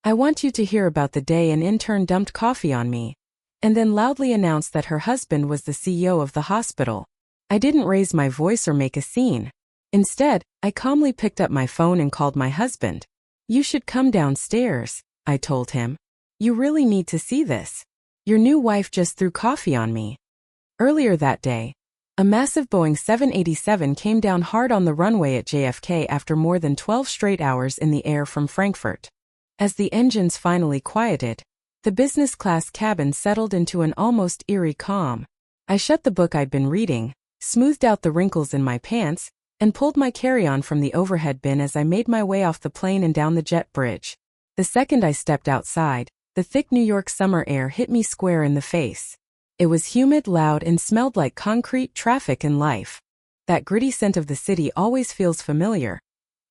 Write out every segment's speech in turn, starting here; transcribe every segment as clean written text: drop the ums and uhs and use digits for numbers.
I want you to hear about the day an intern dumped coffee on me, and then loudly announced that her husband was the CEO of the hospital. I didn't raise my voice or make a scene. Instead, I calmly picked up my phone and called my husband. You should come downstairs, I told him. You really need to see this. Your new wife just threw coffee on me. Earlier that day, a massive Boeing 787 came down hard on the runway at JFK after more than 12 straight hours in the air from Frankfurt. As the engines finally quieted, the business class cabin settled into an almost eerie calm. I shut the book I'd been reading, smoothed out the wrinkles in my pants, and pulled my carry-on from the overhead bin as I made my way off the plane and down the jet bridge. The second I stepped outside, the thick New York summer air hit me square in the face. It was humid, loud, and smelled like concrete, traffic, and life. That gritty scent of the city always feels familiar.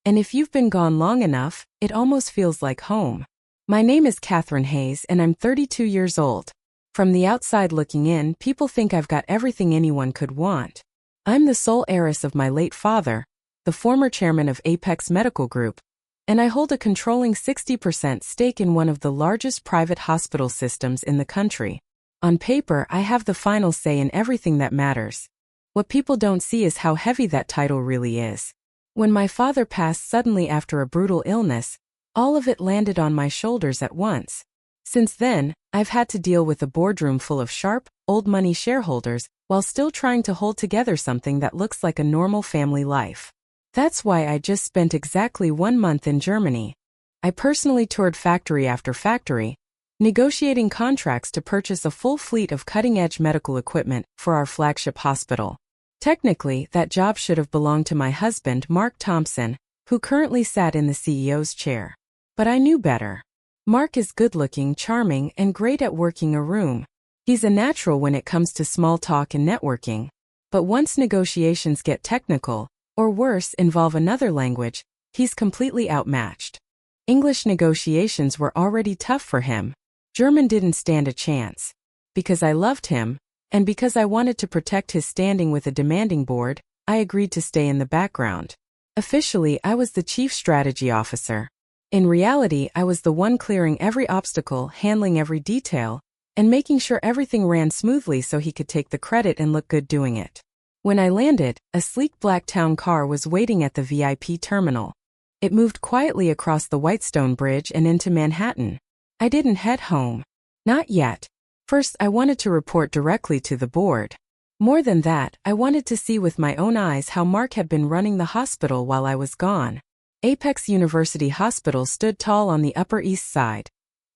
And if you've been gone long enough, it almost feels like home. My name is Katherine Hayes and I'm 32 years old. From the outside looking in, people think I've got everything anyone could want. I'm the sole heiress of my late father, the former chairman of Apex Medical Group, and I hold a controlling 60% stake in one of the largest private hospital systems in the country. On paper, I have the final say in everything that matters. What people don't see is how heavy that title really is. When my father passed suddenly after a brutal illness, all of it landed on my shoulders at once. Since then, I've had to deal with a boardroom full of sharp, old money shareholders while still trying to hold together something that looks like a normal family life. That's why I just spent exactly 1 month in Germany. I personally toured factory after factory, negotiating contracts to purchase a full fleet of cutting-edge medical equipment for our flagship hospital. Technically, that job should have belonged to my husband, Mark Thompson, who currently sat in the CEO's chair. But I knew better. Mark is good-looking, charming, and great at working a room. He's a natural when it comes to small talk and networking. But once negotiations get technical, or worse, involve another language, he's completely outmatched. English negotiations were already tough for him. German didn't stand a chance. Because I loved him, and because I wanted to protect his standing with a demanding board, I agreed to stay in the background. Officially, I was the chief strategy officer. In reality, I was the one clearing every obstacle, handling every detail, and making sure everything ran smoothly so he could take the credit and look good doing it. When I landed, a sleek black town car was waiting at the VIP terminal. It moved quietly across the Whitestone Bridge and into Manhattan. I didn't head home. Not yet. First, I wanted to report directly to the board. More than that, I wanted to see with my own eyes how Mark had been running the hospital while I was gone. Apex University Hospital stood tall on the Upper East Side,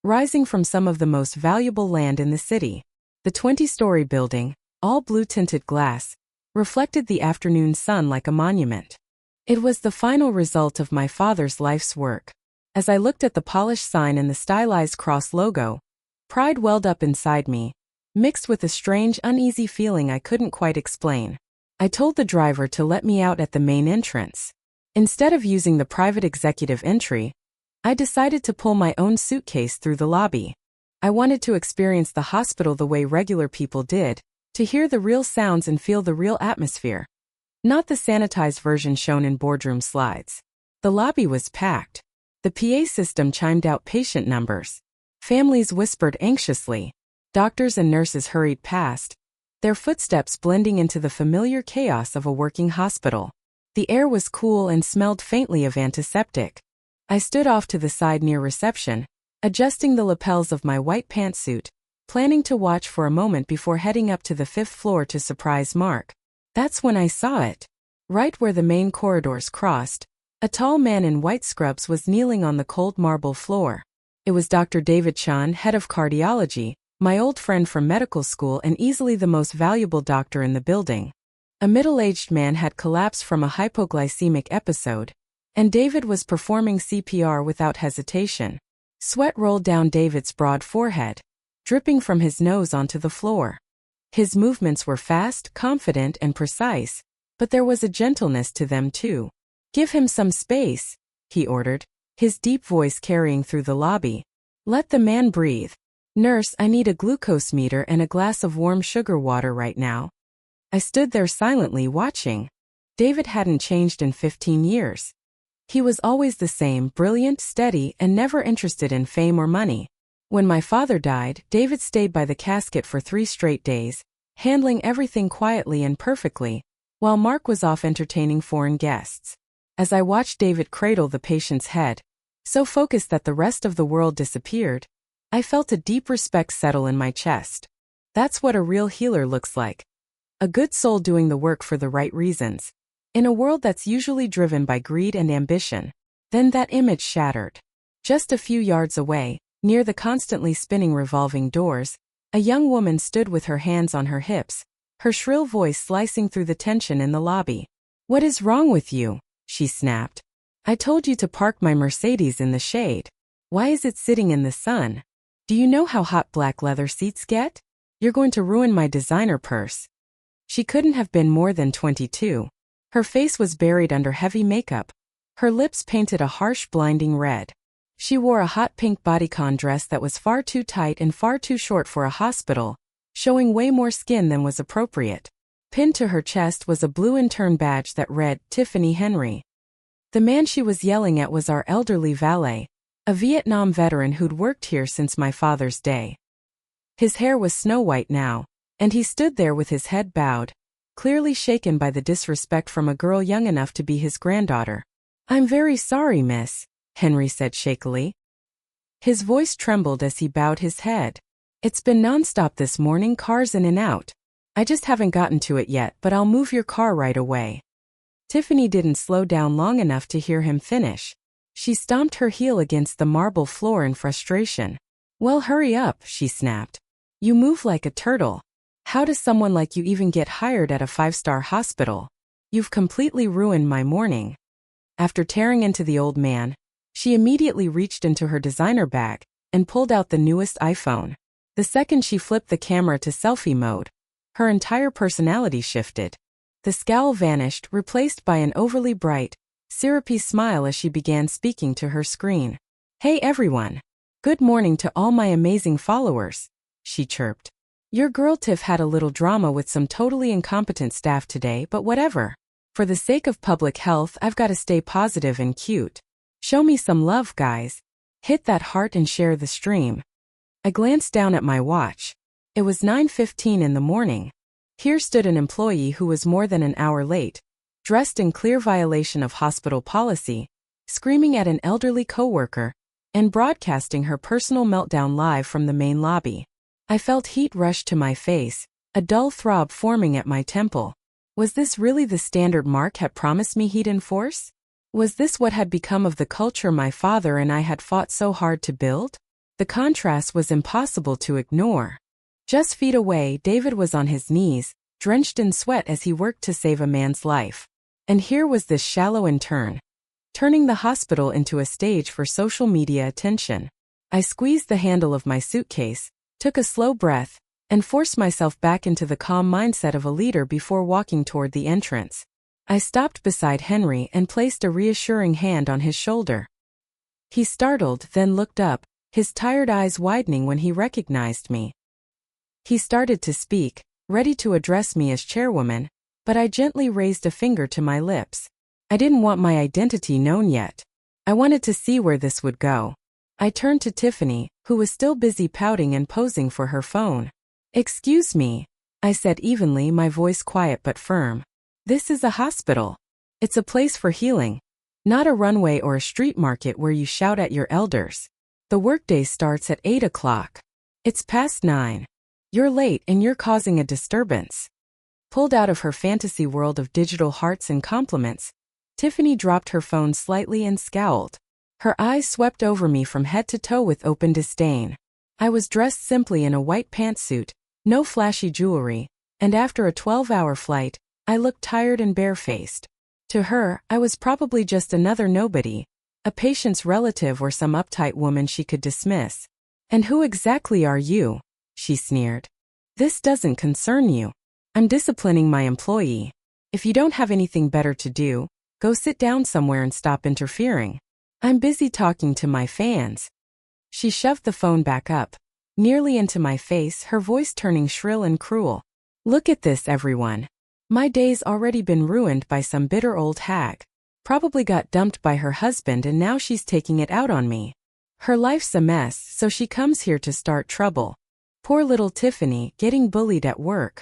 rising from some of the most valuable land in the city. The 20-story building, all blue-tinted glass, reflected the afternoon sun like a monument. It was the final result of my father's life's work. As I looked at the polished sign and the stylized cross logo, pride welled up inside me, mixed with a strange, uneasy feeling I couldn't quite explain. I told the driver to let me out at the main entrance. Instead of using the private executive entry, I decided to pull my own suitcase through the lobby. I wanted to experience the hospital the way regular people did, to hear the real sounds and feel the real atmosphere. Not the sanitized version shown in boardroom slides. The lobby was packed. The PA system chimed out patient numbers. Families whispered anxiously. Doctors and nurses hurried past, their footsteps blending into the familiar chaos of a working hospital. The air was cool and smelled faintly of antiseptic. I stood off to the side near reception, adjusting the lapels of my white pantsuit, planning to watch for a moment before heading up to the 5th floor to surprise Mark. That's when I saw it. Right where the main corridors crossed, a tall man in white scrubs was kneeling on the cold marble floor. It was Dr. David Chen, head of cardiology, my old friend from medical school and easily the most valuable doctor in the building. A middle-aged man had collapsed from a hypoglycemic episode, and David was performing CPR without hesitation. Sweat rolled down David's broad forehead, dripping from his nose onto the floor. His movements were fast, confident, and precise, but there was a gentleness to them too. "Give him some space," he ordered, his deep voice carrying through the lobby. "Let the man breathe. Nurse, I need a glucose meter and a glass of warm sugar water right now." I stood there silently watching. David hadn't changed in 15 years. He was always the same, brilliant, steady, and never interested in fame or money. When my father died, David stayed by the casket for 3 straight days, handling everything quietly and perfectly, while Mark was off entertaining foreign guests. As I watched David cradle the patient's head, so focused that the rest of the world disappeared, I felt a deep respect settle in my chest. That's what a real healer looks like. A good soul doing the work for the right reasons. In a world that's usually driven by greed and ambition. Then that image shattered. Just a few yards away, near the constantly spinning revolving doors, a young woman stood with her hands on her hips, her shrill voice slicing through the tension in the lobby. "What is wrong with you?" she snapped. "I told you to park my Mercedes in the shade. Why is it sitting in the sun? Do you know how hot black leather seats get? You're going to ruin my designer purse." She couldn't have been more than 22. Her face was buried under heavy makeup, her lips painted a harsh, blinding red. She wore a hot pink bodycon dress that was far too tight and far too short for a hospital, showing way more skin than was appropriate. Pinned to her chest was a blue intern badge that read, "Tiffany Henry." The man she was yelling at was our elderly valet, a Vietnam veteran who'd worked here since my father's day. His hair was snow white now, and he stood there with his head bowed, clearly shaken by the disrespect from a girl young enough to be his granddaughter. "I'm very sorry, miss," Henry said shakily. His voice trembled as he bowed his head. "It's been nonstop this morning, cars in and out. I just haven't gotten to it yet, but I'll move your car right away." Tiffany didn't slow down long enough to hear him finish. She stomped her heel against the marble floor in frustration. "Well, hurry up," she snapped. "You move like a turtle. How does someone like you even get hired at a 5-star hospital? You've completely ruined my morning." After tearing into the old man, she immediately reached into her designer bag and pulled out the newest iPhone. The second she flipped the camera to selfie mode, her entire personality shifted. The scowl vanished, replaced by an overly bright, syrupy smile as she began speaking to her screen. "Hey everyone. Good morning to all my amazing followers," she chirped. "Your girl Tiff had a little drama with some totally incompetent staff today, but whatever. For the sake of public health, I've got to stay positive and cute. Show me some love, guys. Hit that heart and share the stream." I glanced down at my watch. It was 9:15 in the morning. Here stood an employee who was more than an hour late, dressed in clear violation of hospital policy, screaming at an elderly coworker, and broadcasting her personal meltdown live from the main lobby. I felt heat rush to my face, a dull throb forming at my temple. Was this really the standard Mark had promised me he'd enforce? Was this what had become of the culture my father and I had fought so hard to build? The contrast was impossible to ignore. Just feet away, David was on his knees, drenched in sweat as he worked to save a man's life. And here was this shallow intern, turning the hospital into a stage for social media attention. I squeezed the handle of my suitcase, took a slow breath, and forced myself back into the calm mindset of a leader before walking toward the entrance. I stopped beside Henry and placed a reassuring hand on his shoulder. He startled, then looked up, his tired eyes widening when he recognized me. He started to speak, ready to address me as chairwoman, but I gently raised a finger to my lips. I didn't want my identity known yet. I wanted to see where this would go. I turned to Tiffany, who was still busy pouting and posing for her phone. "Excuse me," I said evenly, my voice quiet but firm. "This is a hospital. It's a place for healing, not a runway or a street market where you shout at your elders. The workday starts at 8 o'clock. It's past 9. You're late and you're causing a disturbance." Pulled out of her fantasy world of digital hearts and compliments, Tiffany dropped her phone slightly and scowled. Her eyes swept over me from head to toe with open disdain. I was dressed simply in a white pantsuit, no flashy jewelry, and after a 12-hour flight, I looked tired and barefaced. To her, I was probably just another nobody, a patient's relative or some uptight woman she could dismiss. "And who exactly are you?" she sneered. "This doesn't concern you. I'm disciplining my employee. If you don't have anything better to do, go sit down somewhere and stop interfering. I'm busy talking to my fans." She shoved the phone back up, nearly into my face, her voice turning shrill and cruel. "Look at this, everyone. My day's already been ruined by some bitter old hag. Probably got dumped by her husband and now she's taking it out on me. Her life's a mess, so she comes here to start trouble. Poor little Tiffany, getting bullied at work.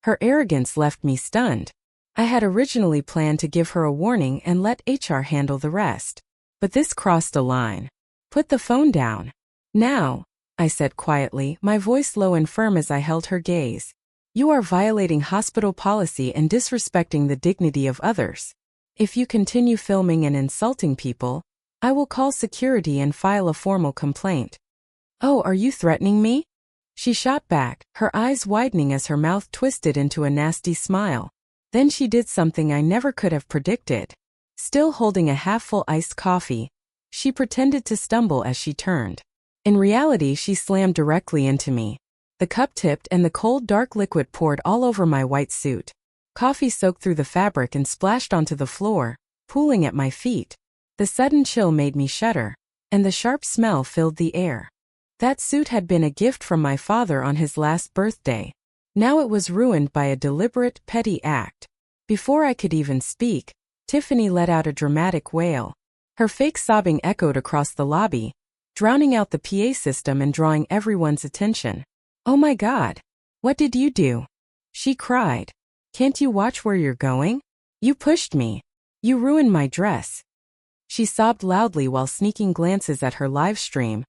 Her arrogance left me stunned. I had originally planned to give her a warning and let HR handle the rest. But this crossed a line. Put the phone down. Now, I said quietly, my voice low and firm as I held her gaze. You are violating hospital policy and disrespecting the dignity of others. If you continue filming and insulting people, I will call security and file a formal complaint. Oh, are you threatening me? She shot back, her eyes widening as her mouth twisted into a nasty smile. Then she did something I never could have predicted. Still holding a half-full iced coffee, she pretended to stumble as she turned. In reality, she slammed directly into me. The cup tipped and the cold dark liquid poured all over my white suit. Coffee soaked through the fabric and splashed onto the floor, pooling at my feet. The sudden chill made me shudder, and the sharp smell filled the air. That suit had been a gift from my father on his last birthday. Now it was ruined by a deliberate, petty act. Before I could even speak, Tiffany let out a dramatic wail. Her fake sobbing echoed across the lobby, drowning out the PA system and drawing everyone's attention. Oh my God! What did you do? She cried. Can't you watch where you're going? You pushed me. You ruined my dress. She sobbed loudly while sneaking glances at her live stream.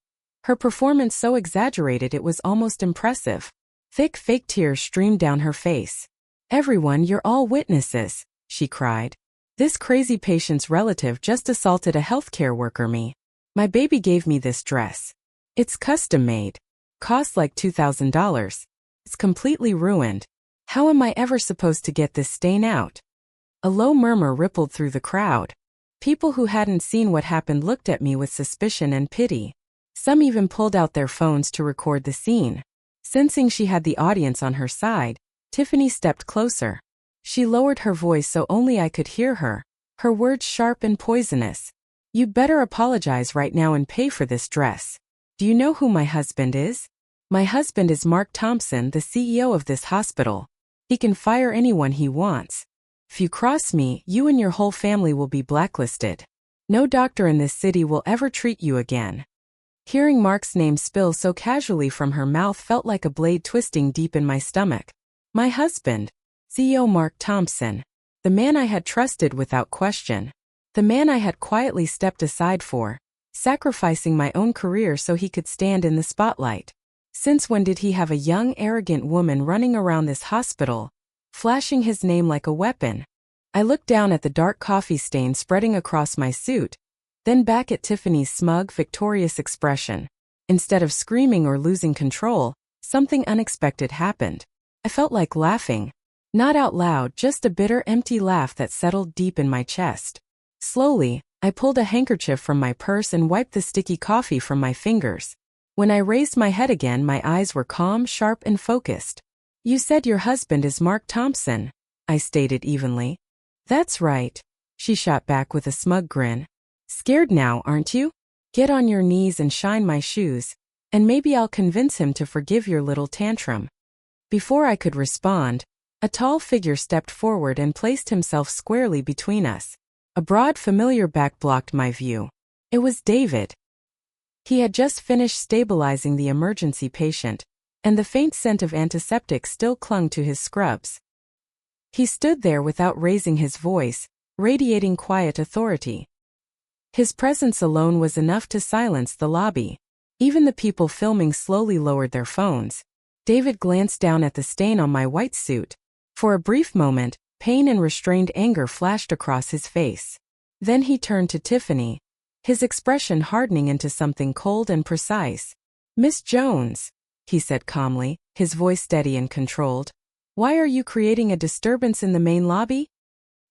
Her performance so exaggerated it was almost impressive. Thick fake tears streamed down her face. Everyone, you're all witnesses, she cried. This crazy patient's relative just assaulted a healthcare worker me. My baby gave me this dress. It's custom made. Costs like $2,000. It's completely ruined. How am I ever supposed to get this stain out? A low murmur rippled through the crowd. People who hadn't seen what happened looked at me with suspicion and pity. Some even pulled out their phones to record the scene. Sensing she had the audience on her side, Tiffany stepped closer. She lowered her voice so only I could hear her, her words sharp and poisonous. You'd better apologize right now and pay for this dress. Do you know who my husband is? My husband is Mark Thompson, the CEO of this hospital. He can fire anyone he wants. If you cross me, you and your whole family will be blacklisted. No doctor in this city will ever treat you again. Hearing Mark's name spill so casually from her mouth felt like a blade twisting deep in my stomach. My husband, CEO Mark Thompson, the man I had trusted without question, the man I had quietly stepped aside for, sacrificing my own career so he could stand in the spotlight. Since when did he have a young, arrogant woman running around this hospital, flashing his name like a weapon? I looked down at the dark coffee stain spreading across my suit, then back at Tiffany's smug, victorious expression. Instead of screaming or losing control, something unexpected happened. I felt like laughing. Not out loud, just a bitter, empty laugh that settled deep in my chest. Slowly, I pulled a handkerchief from my purse and wiped the sticky coffee from my fingers. When I raised my head again, my eyes were calm, sharp, and focused. You said your husband is Mark Thompson, I stated evenly. That's right, she shot back with a smug grin. Scared now, aren't you? Get on your knees and shine my shoes, and maybe I'll convince him to forgive your little tantrum. Before I could respond, a tall figure stepped forward and placed himself squarely between us. A broad, familiar back blocked my view. It was David. He had just finished stabilizing the emergency patient, and the faint scent of antiseptic still clung to his scrubs. He stood there without raising his voice, radiating quiet authority. His presence alone was enough to silence the lobby. Even the people filming slowly lowered their phones. David glanced down at the stain on my white suit. For a brief moment, pain and restrained anger flashed across his face. Then he turned to Tiffany, his expression hardening into something cold and precise. Miss Jones, he said calmly, his voice steady and controlled. Why are you creating a disturbance in the main lobby?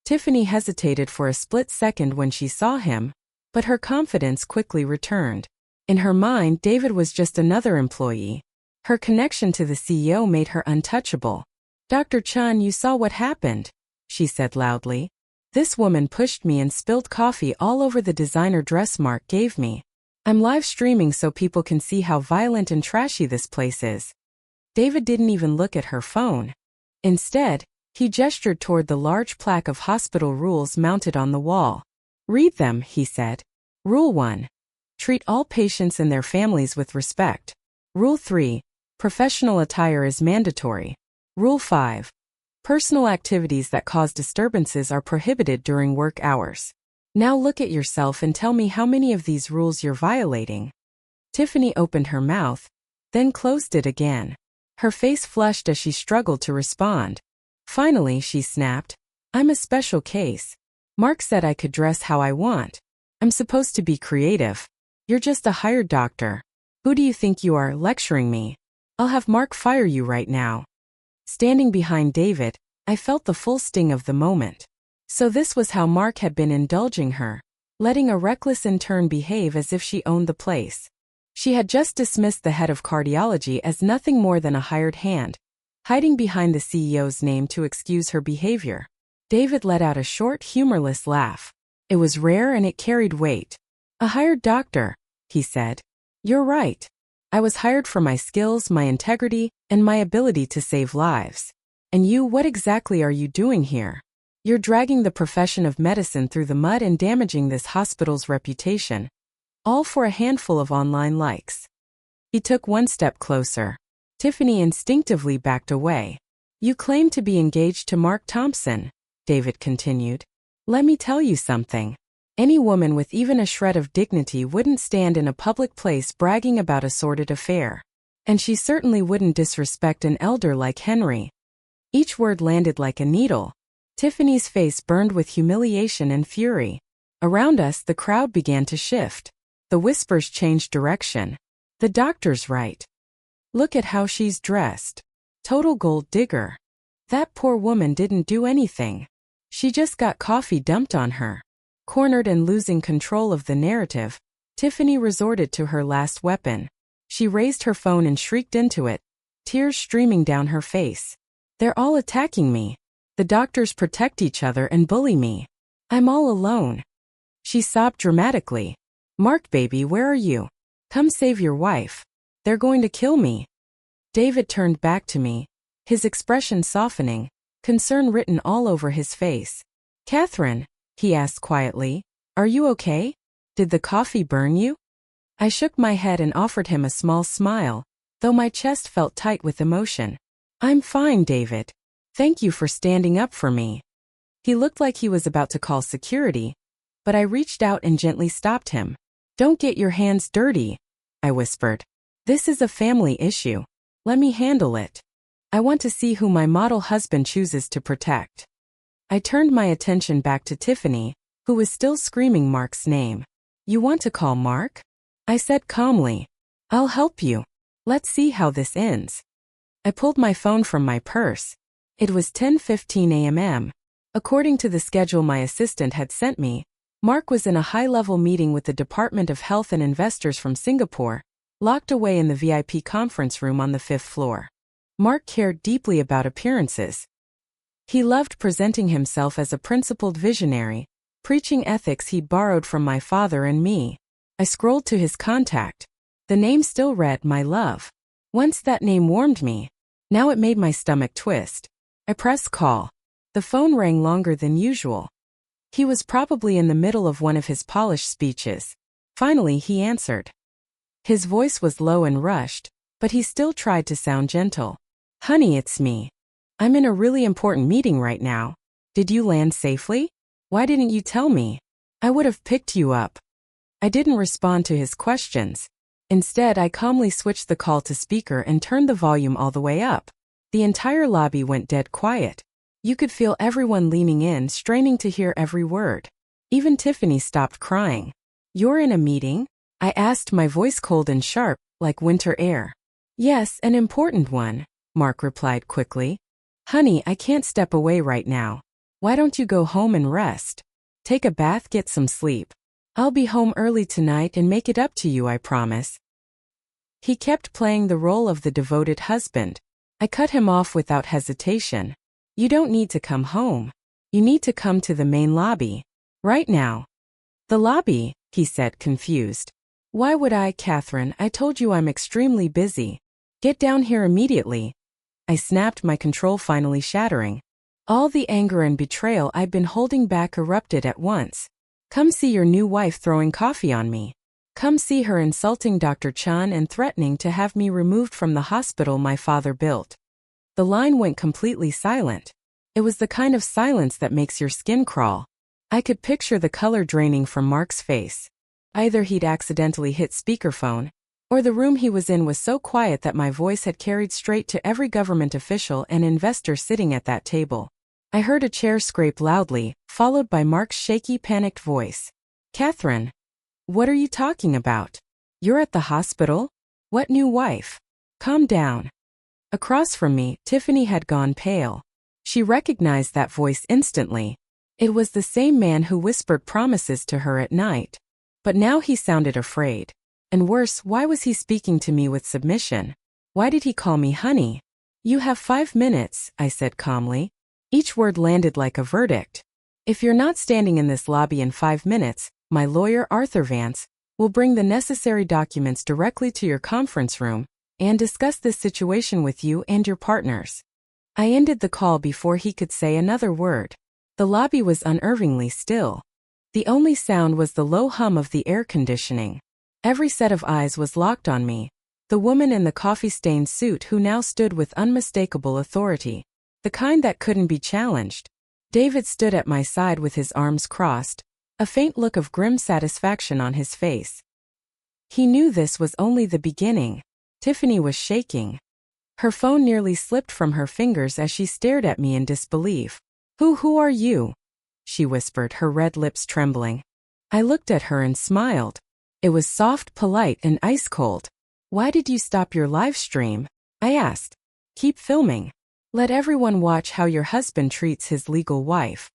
Tiffany hesitated for a split second when she saw him, but her confidence quickly returned. In her mind, David was just another employee. Her connection to the CEO made her untouchable. Dr. Chen, you saw what happened, she said loudly. This woman pushed me and spilled coffee all over the designer dress Mark gave me. I'm live streaming so people can see how violent and trashy this place is. David didn't even look at her phone. Instead, he gestured toward the large plaque of hospital rules mounted on the wall. Read them, he said. Rule 1. Treat all patients and their families with respect. Rule 3. Professional attire is mandatory. Rule 5. Personal activities that cause disturbances are prohibited during work hours. Now look at yourself and tell me how many of these rules you're violating. Tiffany opened her mouth, then closed it again. Her face flushed as she struggled to respond. Finally, she snapped, I'm a special case. Mark said I could dress how I want. I'm supposed to be creative. You're just a hired doctor. Who do you think you are, lecturing me? I'll have Mark fire you right now. Standing behind David, I felt the full sting of the moment. So this was how Mark had been indulging her, letting a reckless intern behave as if she owned the place. She had just dismissed the head of cardiology as nothing more than a hired hand, hiding behind the CEO's name to excuse her behavior. David let out a short, humorless laugh. It was rare and it carried weight. A hired doctor, he said. You're right. I was hired for my skills, my integrity, and my ability to save lives. And you, what exactly are you doing here? You're dragging the profession of medicine through the mud and damaging this hospital's reputation. All for a handful of online likes. He took one step closer. Tiffany instinctively backed away. You claim to be engaged to Mark Thompson, David continued. Let me tell you something. Any woman with even a shred of dignity wouldn't stand in a public place bragging about a sordid affair. And she certainly wouldn't disrespect an elder like Henry. Each word landed like a needle. Tiffany's face burned with humiliation and fury. Around us, the crowd began to shift. The whispers changed direction. The doctor's right. Look at how she's dressed. Total gold digger. That poor woman didn't do anything. She just got coffee dumped on her. Cornered and losing control of the narrative, Tiffany resorted to her last weapon. She raised her phone and shrieked into it, tears streaming down her face. They're all attacking me. The doctors protect each other and bully me. I'm all alone. She sobbed dramatically. Mark, baby, where are you? Come save your wife. They're going to kill me. David turned back to me, his expression softening, concern written all over his face. Katherine, he asked quietly, are you okay? Did the coffee burn you? I shook my head and offered him a small smile, though my chest felt tight with emotion. I'm fine, David. Thank you for standing up for me. He looked like he was about to call security, but I reached out and gently stopped him. Don't get your hands dirty, I whispered. This is a family issue. Let me handle it. I want to see who my model husband chooses to protect. I turned my attention back to Tiffany, who was still screaming Mark's name. You want to call Mark? I said calmly. I'll help you. Let's see how this ends. I pulled my phone from my purse. It was 10:15 a.m. According to the schedule my assistant had sent me, Mark was in a high-level meeting with the Department of Health and investors from Singapore, locked away in the VIP conference room on the 5th floor. Mark cared deeply about appearances. He loved presenting himself as a principled visionary, preaching ethics he'd borrowed from my father and me. I scrolled to his contact. The name still read, My Love. Once that name warmed me. Now it made my stomach twist. I pressed call. The phone rang longer than usual. He was probably in the middle of one of his polished speeches. Finally, he answered. His voice was low and rushed, but he still tried to sound gentle. Honey, it's me. I'm in a really important meeting right now. Did you land safely? Why didn't you tell me? I would have picked you up. I didn't respond to his questions. Instead, I calmly switched the call to speaker and turned the volume all the way up. The entire lobby went dead quiet. You could feel everyone leaning in, straining to hear every word. Even Tiffany stopped crying. You're in a meeting? I asked, my voice cold and sharp, like winter air. Yes, an important one, Mark replied quickly. Honey, I can't step away right now. Why don't you go home and rest? Take a bath, get some sleep. I'll be home early tonight and make it up to you, I promise. He kept playing the role of the devoted husband. I cut him off without hesitation. You don't need to come home. You need to come to the main lobby. Right now. The lobby, he said, confused. Why would I, Katherine? I told you I'm extremely busy. Get down here immediately. I snapped, my control finally shattering. All the anger and betrayal I'd been holding back erupted at once. Come see your new wife throwing coffee on me. Come see her insulting Dr. Chen and threatening to have me removed from the hospital my father built." The line went completely silent. It was the kind of silence that makes your skin crawl. I could picture the color draining from Mark's face. Either he'd accidentally hit speakerphone, or the room he was in was so quiet that my voice had carried straight to every government official and investor sitting at that table. I heard a chair scrape loudly, followed by Mark's shaky, panicked voice. "Katherine, what are you talking about? You're at the hospital? What new wife? Calm down." Across from me, Tiffany had gone pale. She recognized that voice instantly. It was the same man who whispered promises to her at night. But now he sounded afraid. And worse, why was he speaking to me with submission? Why did he call me honey? "You have 5 minutes, I said calmly. Each word landed like a verdict. "If you're not standing in this lobby in 5 minutes, my lawyer Arthur Vance will bring the necessary documents directly to your conference room and discuss this situation with you and your partners." I ended the call before he could say another word. The lobby was unnervingly still. The only sound was the low hum of the air conditioning. Every set of eyes was locked on me. The woman in the coffee-stained suit who now stood with unmistakable authority. The kind that couldn't be challenged. David stood at my side with his arms crossed, a faint look of grim satisfaction on his face. He knew this was only the beginning. Tiffany was shaking. Her phone nearly slipped from her fingers as she stared at me in disbelief. Who are you?" she whispered, her red lips trembling. I looked at her and smiled. It was soft, polite, and ice-cold. "Why did you stop your live stream?" I asked. "Keep filming. Let everyone watch how your husband treats his legal wife."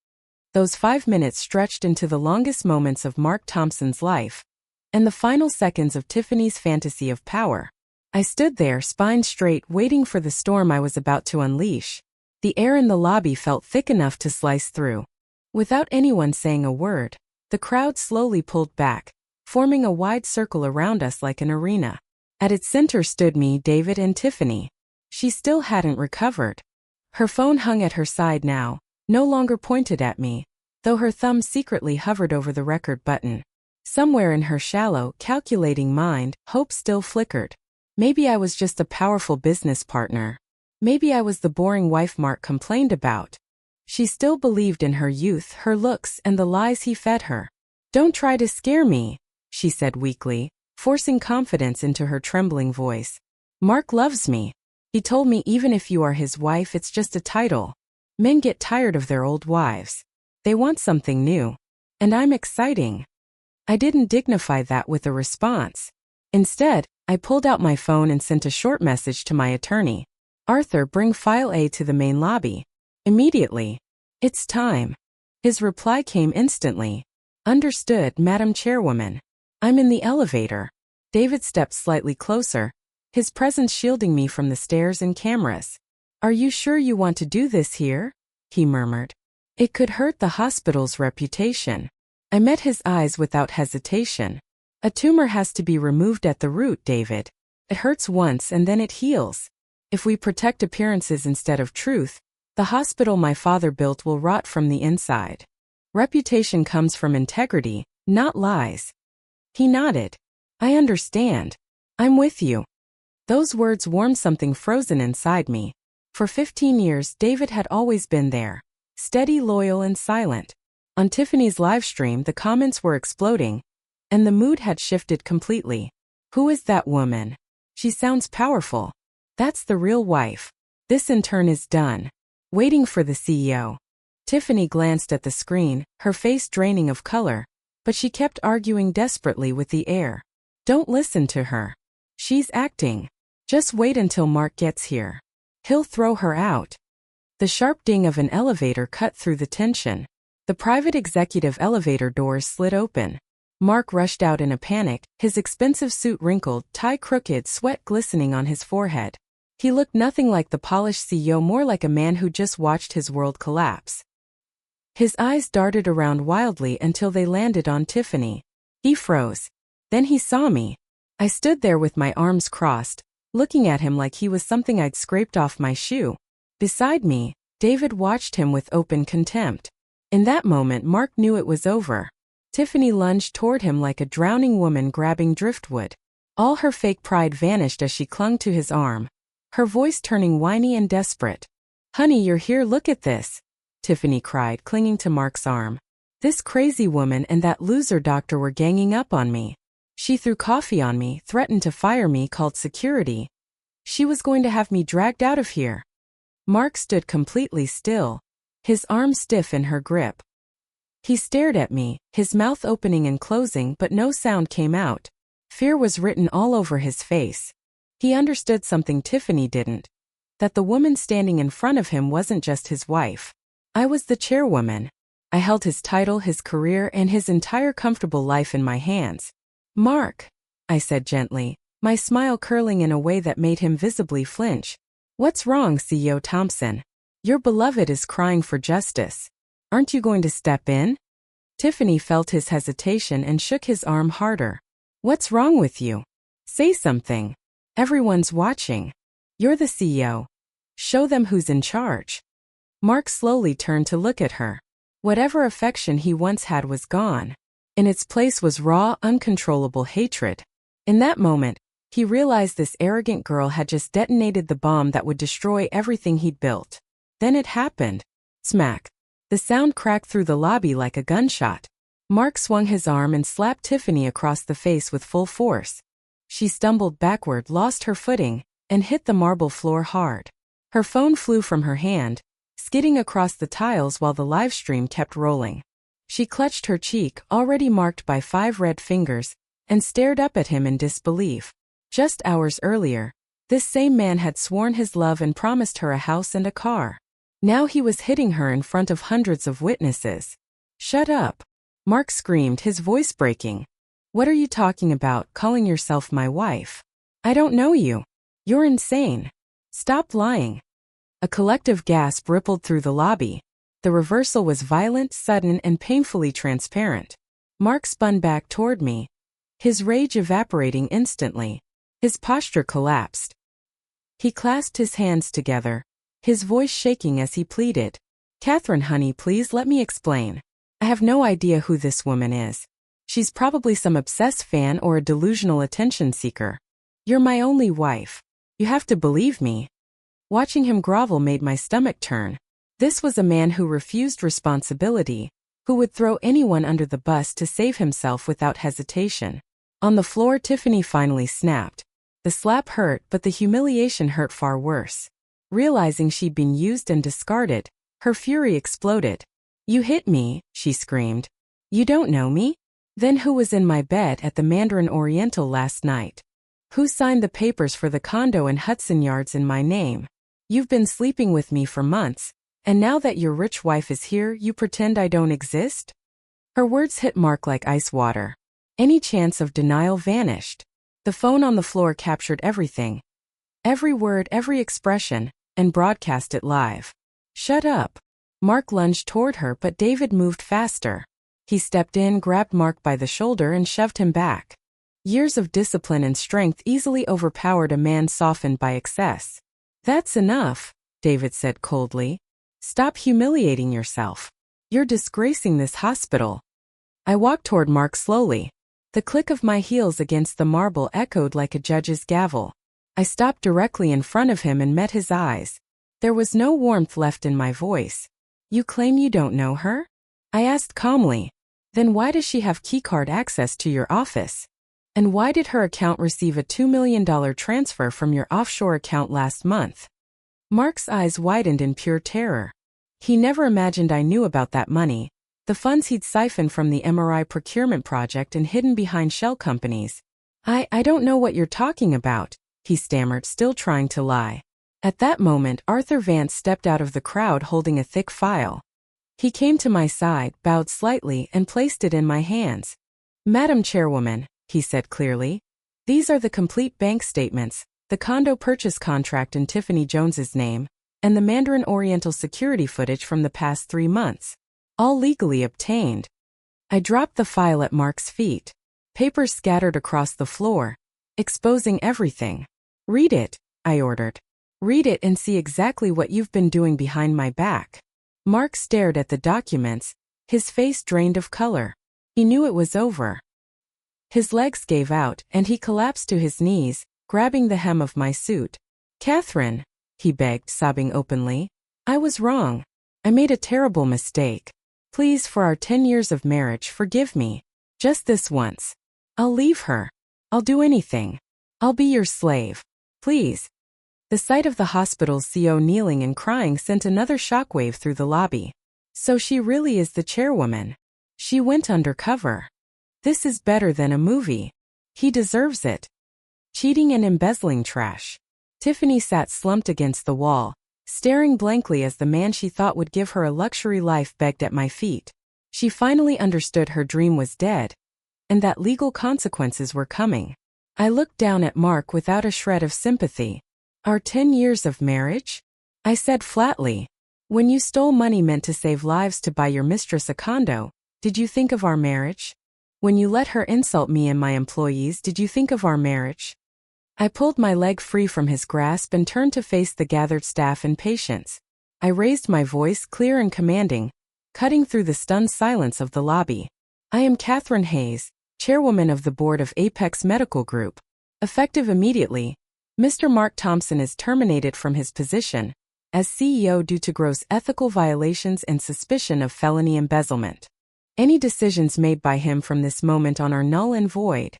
Those 5 minutes stretched into the longest moments of Mark Thompson's life, and the final seconds of Tiffany's fantasy of power. I stood there, spine straight, waiting for the storm I was about to unleash. The air in the lobby felt thick enough to slice through. Without anyone saying a word, the crowd slowly pulled back, forming a wide circle around us like an arena. At its center stood me, David, and Tiffany. She still hadn't recovered. Her phone hung at her side now, no longer pointed at me, though her thumb secretly hovered over the record button. Somewhere in her shallow, calculating mind, hope still flickered. Maybe I was just a powerful business partner. Maybe I was the boring wife Mark complained about. She still believed in her youth, her looks, and the lies he fed her. "Don't try to scare me," she said weakly, forcing confidence into her trembling voice. "Mark loves me. He told me even if you are his wife, it's just a title. Men get tired of their old wives. They want something new. And I'm exciting." I didn't dignify that with a response. Instead, I pulled out my phone and sent a short message to my attorney. "Arthur, bring File A to the main lobby. Immediately. It's time." His reply came instantly. "Understood, Madam Chairwoman." "I'm in the elevator." David stepped slightly closer, his presence shielding me from the stairs and cameras. "Are you sure you want to do this here?" he murmured. "It could hurt the hospital's reputation." I met his eyes without hesitation. "A tumor has to be removed at the root, David. It hurts once and then it heals. If we protect appearances instead of truth, the hospital my father built will rot from the inside. Reputation comes from integrity, not lies." He nodded. "I understand. I'm with you." Those words warmed something frozen inside me. For 15 years, David had always been there, steady, loyal, and silent. On Tiffany's livestream, the comments were exploding, and the mood had shifted completely. "Who is that woman? She sounds powerful. That's the real wife. This intern is done. Waiting for the CEO." Tiffany glanced at the screen, her face draining of color, but she kept arguing desperately with the air. "Don't listen to her. She's acting. Just wait until Mark gets here. He'll throw her out." The sharp ding of an elevator cut through the tension. The private executive elevator doors slid open. Mark rushed out in a panic, his expensive suit wrinkled, tie crooked, sweat glistening on his forehead. He looked nothing like the polished CEO, more like a man who just watched his world collapse. His eyes darted around wildly until they landed on Tiffany. He froze. Then he saw me. I stood there with my arms crossed, looking at him like he was something I'd scraped off my shoe. Beside me, David watched him with open contempt. In that moment, Mark knew it was over. Tiffany lunged toward him like a drowning woman grabbing driftwood. All her fake pride vanished as she clung to his arm, her voice turning whiny and desperate. "Honey, you're here, look at this," Tiffany cried, clinging to Mark's arm. "This crazy woman and that loser doctor were ganging up on me. She threw coffee on me, threatened to fire me, called security. She was going to have me dragged out of here." Mark stood completely still, his arm stiff in her grip. He stared at me, his mouth opening and closing, but no sound came out. Fear was written all over his face. He understood something Tiffany didn't. That the woman standing in front of him wasn't just his wife. I was the chairwoman. I held his title, his career, and his entire comfortable life in my hands. "Mark," I said gently, my smile curling in a way that made him visibly flinch. "What's wrong, CEO Thompson? Your beloved is crying for justice. Aren't you going to step in?" Tiffany felt his hesitation and shook his arm harder. "What's wrong with you? Say something. Everyone's watching. You're the CEO. Show them who's in charge." Mark slowly turned to look at her. Whatever affection he once had was gone. In its place was raw, uncontrollable hatred. In that moment, he realized this arrogant girl had just detonated the bomb that would destroy everything he'd built. Then it happened. Smack. The sound cracked through the lobby like a gunshot. Mark swung his arm and slapped Tiffany across the face with full force. She stumbled backward, lost her footing, and hit the marble floor hard. Her phone flew from her hand, skidding across the tiles while the live stream kept rolling. She clutched her cheek, already marked by 5 red fingers, and stared up at him in disbelief. Just hours earlier, this same man had sworn his love and promised her a house and a car. Now he was hitting her in front of hundreds of witnesses. "Shut up," Mark screamed, his voice breaking. "What are you talking about, calling yourself my wife? I don't know you. You're insane. Stop lying." A collective gasp rippled through the lobby. The reversal was violent, sudden, and painfully transparent. Mark spun back toward me, his rage evaporating instantly. His posture collapsed. He clasped his hands together, his voice shaking as he pleaded. "Katherine, honey, please let me explain. I have no idea who this woman is. She's probably some obsessed fan or a delusional attention seeker. You're my only wife. You have to believe me." Watching him grovel made my stomach turn. This was a man who refused responsibility, who would throw anyone under the bus to save himself without hesitation. On the floor, Tiffany finally snapped. The slap hurt, but the humiliation hurt far worse. Realizing she'd been used and discarded, her fury exploded. "You hit me," she screamed. "You don't know me? Then who was in my bed at the Mandarin Oriental last night? Who signed the papers for the condo in Hudson Yards in my name? You've been sleeping with me for months, and now that your rich wife is here, you pretend I don't exist?" Her words hit Mark like ice water. Any chance of denial vanished. The phone on the floor captured everything. Every word, every expression, and broadcast it live. "Shut up." Mark lunged toward her, but David moved faster. He stepped in, grabbed Mark by the shoulder, and shoved him back. Years of discipline and strength easily overpowered a man softened by excess. "That's enough," David said coldly. "Stop humiliating yourself. You're disgracing this hospital." I walked toward Mark slowly. The click of my heels against the marble echoed like a judge's gavel. I stopped directly in front of him and met his eyes. There was no warmth left in my voice. "You claim you don't know her?" I asked calmly. "Then why does she have keycard access to your office? And why did her account receive a $2 million transfer from your offshore account last month?" Mark's eyes widened in pure terror. He never imagined I knew about that money, the funds he'd siphoned from the MRI procurement project and hidden behind shell companies. I don't know what you're talking about," he stammered, still trying to lie. At that moment, Arthur Vance stepped out of the crowd holding a thick file. He came to my side, bowed slightly, and placed it in my hands. "Madam Chairwoman," he said clearly, "these are the complete bank statements, the condo purchase contract in Tiffany Jones's name, and the Mandarin Oriental security footage from the past 3 months. All legally obtained." I dropped the file at Mark's feet. Papers scattered across the floor, exposing everything. "Read it," I ordered. "Read it and see exactly what you've been doing behind my back." Mark stared at the documents, his face drained of color. He knew it was over. His legs gave out, and he collapsed to his knees, grabbing the hem of my suit. "Katherine," he begged, sobbing openly. "I was wrong. I made a terrible mistake. Please, for our 10 years of marriage, forgive me. Just this once. I'll leave her. I'll do anything. I'll be your slave. Please." The sight of the hospital's CO kneeling and crying sent another shockwave through the lobby. So she really is the chairwoman. She went undercover. This is better than a movie. He deserves it. Cheating and embezzling trash. Tiffany sat slumped against the wall, staring blankly as the man she thought would give her a luxury life begged at my feet. She finally understood her dream was dead, and that legal consequences were coming. I looked down at Mark without a shred of sympathy. "Our 10 years of marriage?" I said flatly. "When you stole money meant to save lives to buy your mistress a condo, did you think of our marriage? When you let her insult me and my employees, did you think of our marriage?" I pulled my leg free from his grasp and turned to face the gathered staff in patience. I raised my voice, clear and commanding, cutting through the stunned silence of the lobby. "I am Katherine Hayes, chairwoman of the board of Apex Medical Group. Effective immediately, Mr. Mark Thompson is terminated from his position as CEO due to gross ethical violations and suspicion of felony embezzlement. Any decisions made by him from this moment on are null and void."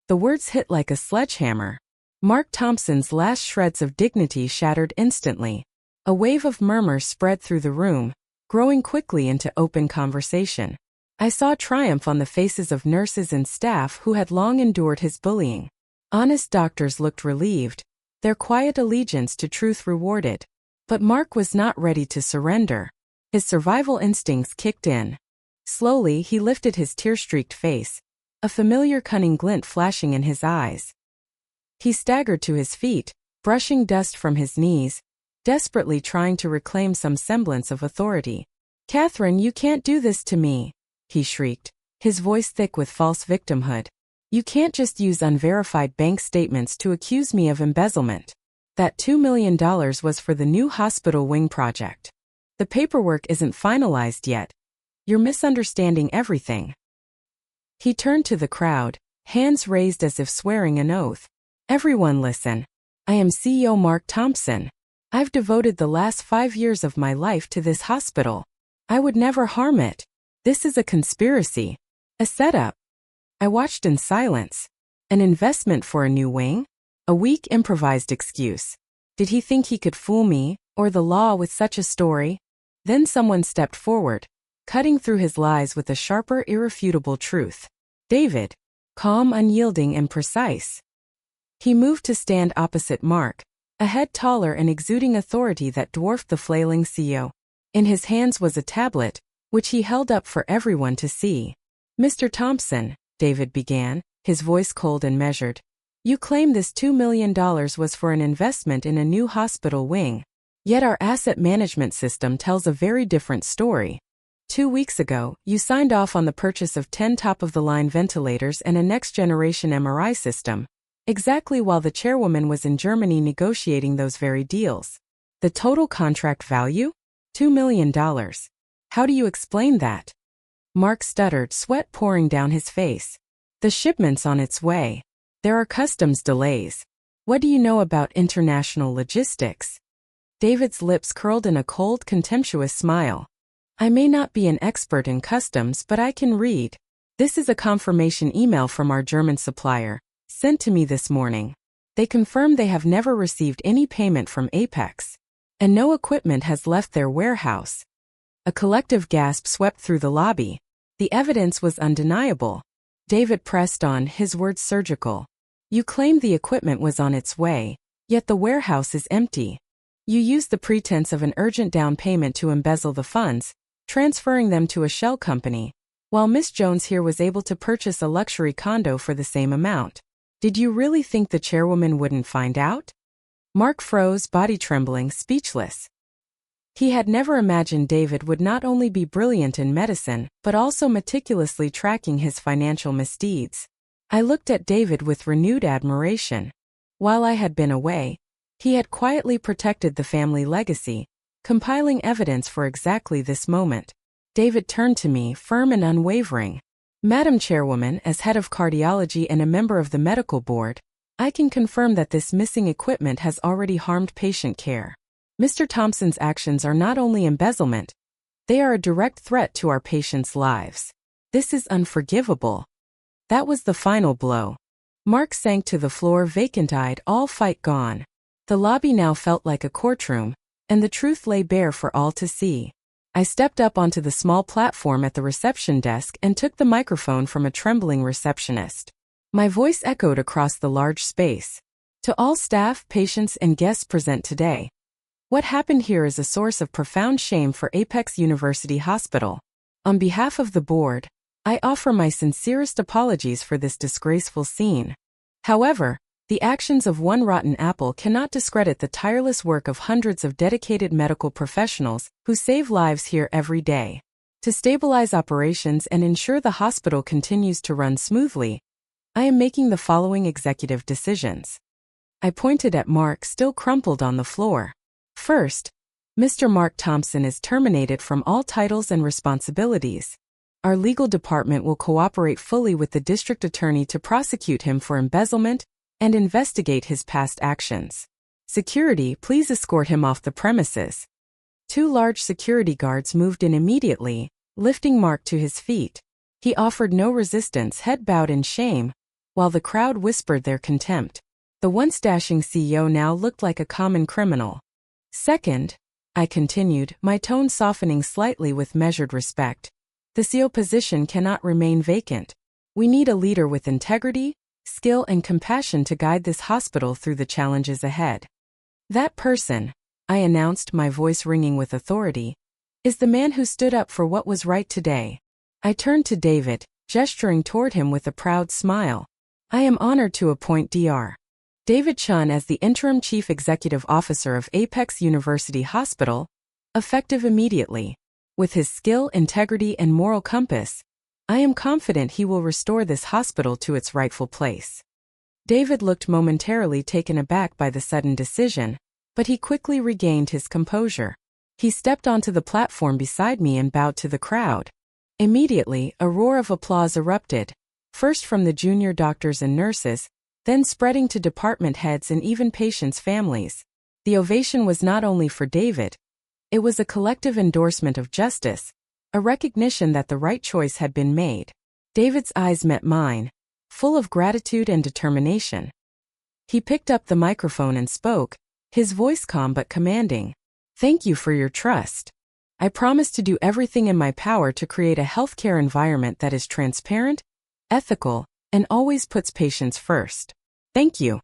The words hit like a sledgehammer. Mark Thompson's last shreds of dignity shattered instantly. A wave of murmurs spread through the room, growing quickly into open conversation. I saw triumph on the faces of nurses and staff who had long endured his bullying. Honest doctors looked relieved, their quiet allegiance to truth rewarded. But Mark was not ready to surrender. His survival instincts kicked in. Slowly, he lifted his tear-streaked face, a familiar cunning glint flashing in his eyes. He staggered to his feet, brushing dust from his knees, desperately trying to reclaim some semblance of authority. "Katherine, you can't do this to me," he shrieked, his voice thick with false victimhood. "You can't just use unverified bank statements to accuse me of embezzlement. That $2 million was for the new hospital wing project. The paperwork isn't finalized yet. You're misunderstanding everything." He turned to the crowd, hands raised as if swearing an oath. "Everyone listen. I am CEO Mark Thompson. I've devoted the last 5 years of my life to this hospital. I would never harm it. This is a conspiracy. A setup." I watched in silence. An investment for a new wing? A weak improvised excuse. Did he think he could fool me, or the law, with such a story? Then someone stepped forward, cutting through his lies with a sharper, irrefutable truth. David. Calm, unyielding, and precise. He moved to stand opposite Mark, a head taller and exuding authority that dwarfed the flailing CEO. In his hands was a tablet, which he held up for everyone to see. "Mr. Thompson," David began, his voice cold and measured, "you claim this $2 million was for an investment in a new hospital wing. Yet our asset management system tells a very different story. 2 weeks ago, you signed off on the purchase of 10 top-of-the-line ventilators and a next-generation MRI system, exactly while the chairwoman was in Germany negotiating those very deals. The total contract value? $2 million. How do you explain that?" Mark stuttered, sweat pouring down his face. "The shipment's on its way. There are customs delays. What do you know about international logistics?" David's lips curled in a cold, contemptuous smile. "I may not be an expert in customs, but I can read. This is a confirmation email from our German supplier, sent to me this morning. They confirm they have never received any payment from Apex, and no equipment has left their warehouse." A collective gasp swept through the lobby. The evidence was undeniable. David pressed on, his words surgical. "You claim the equipment was on its way, yet the warehouse is empty. You used the pretense of an urgent down payment to embezzle the funds, transferring them to a shell company, while Miss Jones here was able to purchase a luxury condo for the same amount. Did you really think the chairwoman wouldn't find out?" Mark froze, body trembling, speechless. He had never imagined David would not only be brilliant in medicine, but also meticulously tracking his financial misdeeds. I looked at David with renewed admiration. While I had been away, he had quietly protected the family legacy, compiling evidence for exactly this moment. David turned to me, firm and unwavering. Madam Chairwoman, as head of cardiology and a member of the medical board, I can confirm that this missing equipment has already harmed patient care. Mr. Thompson's actions are not only embezzlement, they are a direct threat to our patients' lives. This is unforgivable. That was the final blow. Mark sank to the floor vacant-eyed, all fight gone. The lobby now felt like a courtroom, and the truth lay bare for all to see. I stepped up onto the small platform at the reception desk and took the microphone from a trembling receptionist. My voice echoed across the large space. To all staff, patients, and guests present today, what happened here is a source of profound shame for Apex University Hospital. On behalf of the board, I offer my sincerest apologies for this disgraceful scene. However, the actions of one rotten apple cannot discredit the tireless work of hundreds of dedicated medical professionals who save lives here every day. To stabilize operations and ensure the hospital continues to run smoothly, I am making the following executive decisions. I pointed at Mark, still crumpled on the floor. First, Mr. Mark Thompson is terminated from all titles and responsibilities. Our legal department will cooperate fully with the district attorney to prosecute him for embezzlement and investigate his past actions. Security, please escort him off the premises. 2 large security guards moved in immediately, lifting Mark to his feet. He offered no resistance, head bowed in shame, while the crowd whispered their contempt. The once dashing CEO now looked like a common criminal. Second, I continued, my tone softening slightly with measured respect, the CEO position cannot remain vacant. We need a leader with integrity, skill, and compassion to guide this hospital through the challenges ahead. That person, I announced, my voice ringing with authority, is the man who stood up for what was right today. I turned to David, gesturing toward him with a proud smile. I am honored to appoint Dr. David Chen as the interim chief executive officer of Apex University Hospital, effective immediately. With his skill, integrity, and moral compass, I am confident he will restore this hospital to its rightful place. David looked momentarily taken aback by the sudden decision, but he quickly regained his composure. He stepped onto the platform beside me and bowed to the crowd. Immediately, a roar of applause erupted, first from the junior doctors and nurses, then spreading to department heads and even patients' families. The ovation was not only for David, it was a collective endorsement of justice, a recognition that the right choice had been made. David's eyes met mine, full of gratitude and determination. He picked up the microphone and spoke, his voice calm but commanding. Thank you for your trust. I promise to do everything in my power to create a healthcare environment that is transparent, ethical, and always puts patients first. Thank you.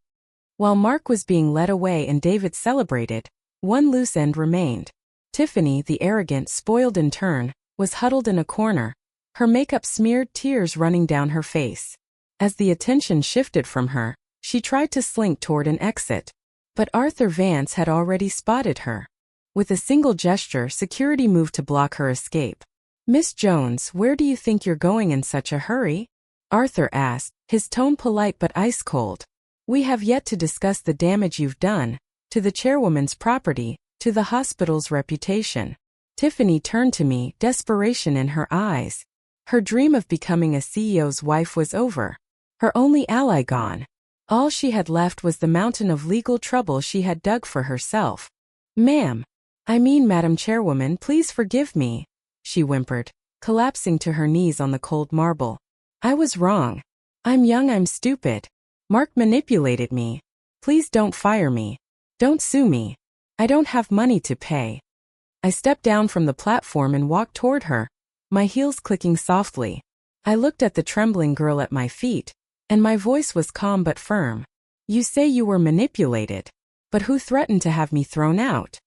While Mark was being led away and David celebrated, one loose end remained. Tiffany, the arrogant, spoiled intern, was huddled in a corner, her makeup smeared, tears running down her face. As the attention shifted from her, she tried to slink toward an exit, but Arthur Vance had already spotted her. With a single gesture, security moved to block her escape. Miss Jones, where do you think you're going in such a hurry? Arthur asked, his tone polite but ice-cold. We have yet to discuss the damage you've done, to the chairwoman's property, to the hospital's reputation. Tiffany turned to me, desperation in her eyes. Her dream of becoming a CEO's wife was over. Her only ally gone. All she had left was the mountain of legal trouble she had dug for herself. Madam Chairwoman, please forgive me, she whimpered, collapsing to her knees on the cold marble. I was wrong. I'm young, I'm stupid. Mark manipulated me. Please don't fire me. Don't sue me. I don't have money to pay. I stepped down from the platform and walked toward her, my heels clicking softly. I looked at the trembling girl at my feet, and my voice was calm but firm. You say you were manipulated, but who threatened to have me thrown out?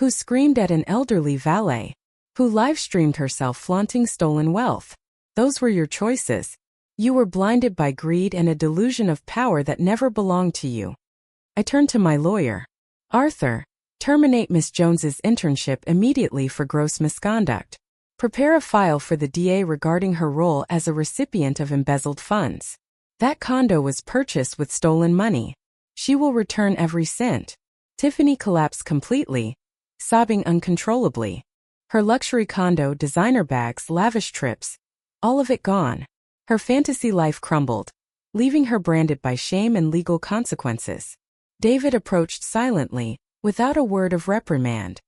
Who screamed at an elderly valet? Who live-streamed herself flaunting stolen wealth? Those were your choices. You were blinded by greed and a delusion of power that never belonged to you. I turned to my lawyer. Arthur, terminate Miss Jones's internship immediately for gross misconduct. Prepare a file for the DA regarding her role as a recipient of embezzled funds. That condo was purchased with stolen money. She will return every cent. Tiffany collapsed completely, sobbing uncontrollably. Her luxury condo, designer bags, lavish trips, all of it gone. Her fantasy life crumbled, leaving her branded by shame and legal consequences. David approached silently, without a word of reprimand.